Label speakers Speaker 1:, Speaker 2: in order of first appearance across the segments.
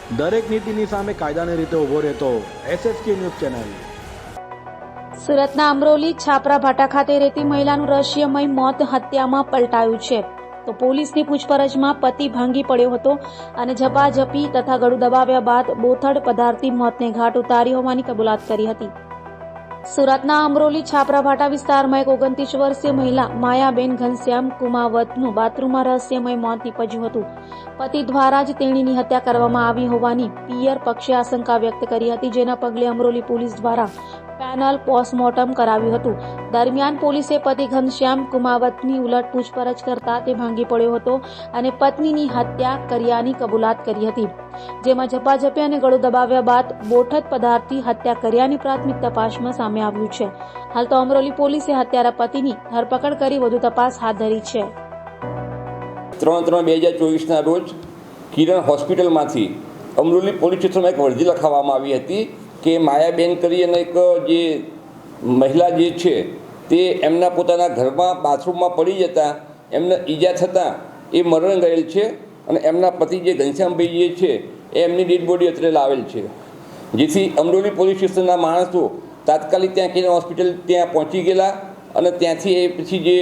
Speaker 1: દરેક નીતિની સામે કાયદાની રીતે ઊભો રહેતો SSK ન્યૂઝ ચેનલ।
Speaker 2: સુરતના અમરોલી છાપરા ભાટા ખાતે રહેતી મહિલાનું રહસ્યમય મોત હત્યામાં પલટાયું છે તો પોલીસની પૂછપરછમાં પતિ ભાંગી પડ્યો હતો અને ઝપાઝપી તથા ગળું દબાવ્યા બાદ બોથડ પદાર્થથી મોતને ઘાટ ઉતારી હોવાની કબૂલાત કરી હતી। સુરતના અમરોલી છાપરા ભાટા વિસ્તારમાં એક 29 વર્ષીય મહિલા માયાબેન ઘનશ્યામ કુમાવતનું બાથરૂમમાં રહસ્યમય મોત નીપજ્યું હતું। પતિ દ્વારા જ તેણીની હત્યા કરવામાં આવી હોવાની પિયર પક્ષે આશંકા વ્યક્ત કરી હતી, જેના પગલે અમરોલી પોલીસ દ્વારા પેનલ પોસ્ટમોર્ટમ કરાવ્યું હતું। દરમિયાન પોલીસે પતિ ઘનશ્યામ કુમાવતની ઉલટ પૂછપરછ કરતા તે ભાંગી પડ્યો હતો અને પત્નીની હત્યા કર્યાની કબૂલાત કરી હતી, જેમાં ઝપાઝપી અને ગળું દબાવ્યા બાદ બોથડ પદાર્થથી હત્યા કર્યાની પ્રાથમિક તપાસમાં સામે આવ્યું છે। હાલ તો અમરોલી પોલીસે હત્યારા પતિની ધરપકડ કરી વધુ તપાસ હાથ ધરી છે।
Speaker 3: 3/3/2024 રોજ કિરણ હોસ્પિટલમાંથી અમરોલી પોલીસ સ્ટેશનમાં એક અરજી લખાવવામાં આવી હતી કે માયાબેન કરી અને એક જે મહિલા જે છે તે એમના પોતાના ઘરમાં બાથરૂમમાં પડી જતાં એમને ઈજા થતાં એ મરણ ગયેલ છે અને એમના પતિ જે ઘનશ્યામભાઈ જે છે એ એમની ડેડ બોડી અત્રે લાવેલ છે, જેથી અમરોલી પોલીસ સ્ટેશનના માણસો તાત્કાલિક ત્યાં કિરણ હોસ્પિટલ ત્યાં પહોંચી ગયેલા અને ત્યાંથી એ પછી જે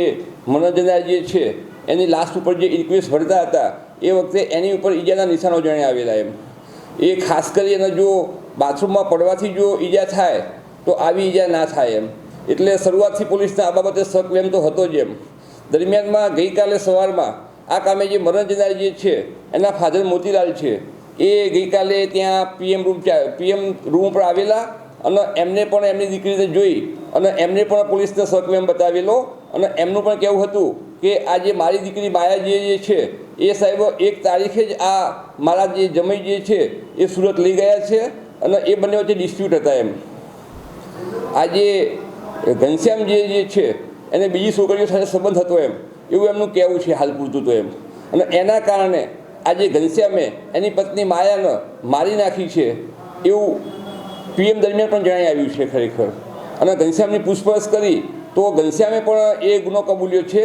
Speaker 3: મનોજના જે છે એની લાસ્ટ ઉપર જે રિક્વેસ્ટ ભરતા હતા એ વખતે એની ઉપર ઈજાના નિશાનો જણાઈ આવેલા એમ એ ખાસ કરીને જો બાથરૂમમાં પડવાથી જો ઈજા થાય તો આવી ઈજા ના થાય એમ એટલે શરૂઆતથી પોલીસને આ બાબતે શક એમ તો હતો જ એમ। દરમિયાનમાં ગઈકાલે સવારમાં આ કામે જે મરણ જનાર જે છે એના ફાધર મોતીલાલ છે એ ગઈકાલે ત્યાં પીએમ રૂમ પર આવેલા અને એમને પણ એમની દીકરીને જોઈ અને એમને પણ પોલીસને શક એમ બતાવેલો અને એમનું પણ કહેવું હતું કે આ જે મારી દીકરી માયા જે છે એ સાહેબ 1 તારીખે જ આ મારા જે જમાઈ જે છે એ સુરત લઈ ગયા છે અને એ બંને વચ્ચે ડિસ્પ્યુટ હતા એમ। આજે ઘનશ્યામ જે છે એને બીજી છોકરીઓ સાથે સંબંધ હતો એમ એવું એમનું કહેવું છે હાલ પૂરતું તો એમ, અને એના કારણે આજે ઘનશ્યામે એની પત્ની માયાને મારી નાખી છે એવું પીએમ દરમિયાન પણ જણાઈ આવ્યું છે ખરેખર। અને ઘનશ્યામની પૂછપરછ કરી તો ઘનશ્યામે પણ એ ગુનો કબૂલ્યો છે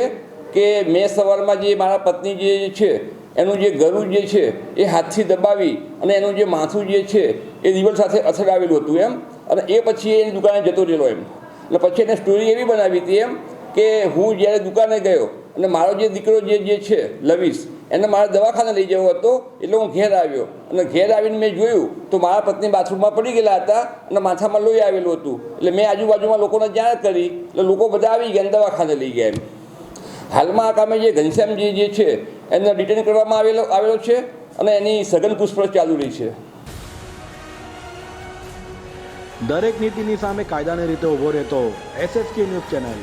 Speaker 3: કે મેં સવારમાં જે મારા પત્ની જે છે એનું જે ગળું જે છે એ હાથથી દબાવી અને એનું જે માથું જે છે એ દિવાલ સાથે અથડાવેલું હતું એમ, અને એ પછી એની દુકાને જતો રહેલો એમ। અને પછી એને સ્ટોરી એવી બનાવી હતી એમ કે હું જ્યારે દુકાને ગયો અને મારો જે દીકરો જે છે લવીશ એને મારા દવાખાને લઈ જવો હતો એટલે હું ઘેર આવ્યો અને ઘેર આવીને મેં જોયું તો મારા પત્ની બાથરૂમમાં પડી ગયેલા હતા અને માથામાં લોહી આવેલું હતું, એટલે મેં આજુબાજુમાં લોકોને જાણ કરી એટલે લોકો બધા આવી ગયા અને દવાખાને લઈ ગયા એમ। હાલમાં આ કામે જે ઘનશ્યામ જે છે એને ડિટેન કરવામાં આવેલો છે અને એની સઘન પૂછપરછ ચાલુ રહી છે।
Speaker 1: દરેક નીતિની સામે કાયદાની રીતે ઊભો રહેતો SSK ન્યૂઝ ચેનલ।